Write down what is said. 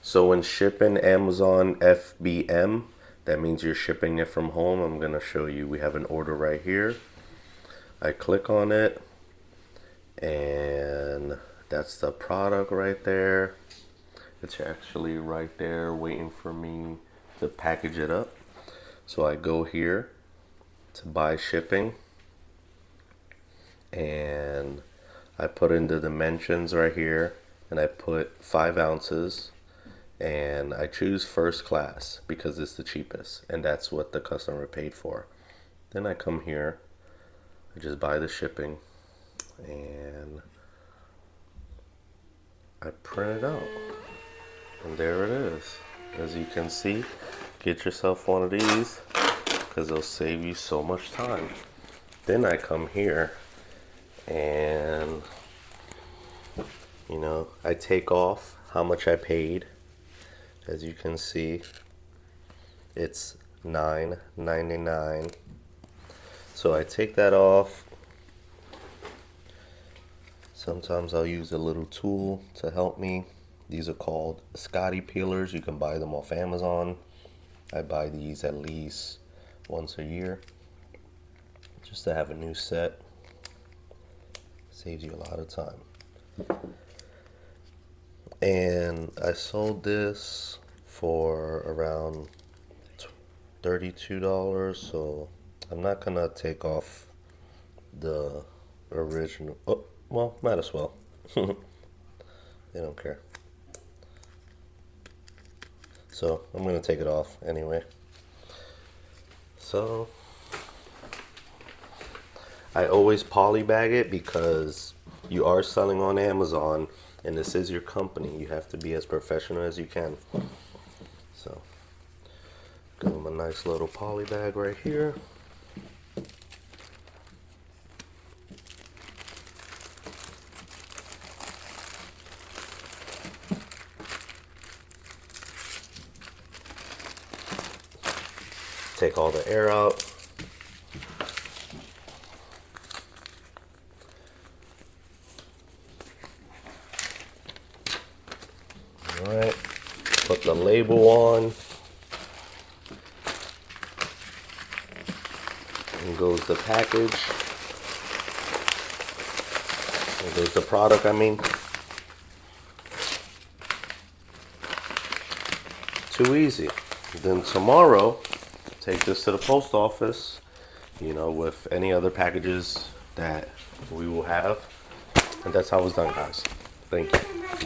So when shipping Amazon FBM, that means you're shipping it from home. I'm gonna show you. We have an order right here. I click on it and that's the product right there. It's actually right there waiting for me to package it up. So I go here to buy shipping and I put in the dimensions right here and I put 5 ounces and I choose first class because it's the cheapest and that's what the customer paid for. Then I come here, I just buy the shipping and I print it out and there it is. As you can see, get yourself one of these because they'll save you so much time. Then I come here and I take off how much I paid. As you can see, it's $9.99. So I take that off. Sometimes I'll use a little tool to help me. These are called Scotty peelers. You can buy them off Amazon. I buy these at least once a year just to have a new set. Saves you a lot of time. And I sold this for around $32, so I'm not gonna take off the original. Oh, well, might as well. They don't care. So I'm gonna take it off anyway. So I always poly bag it because you are selling on Amazon and this is your company. You have to be as professional as you can. So give them a nice little poly bag right here. Take all the air out. Alright, put the label on. And goes the package. And goes the product, I mean. Too easy. Then tomorrow, take this to the post office, with any other packages that we will have. And that's how it's done, guys. Thank you.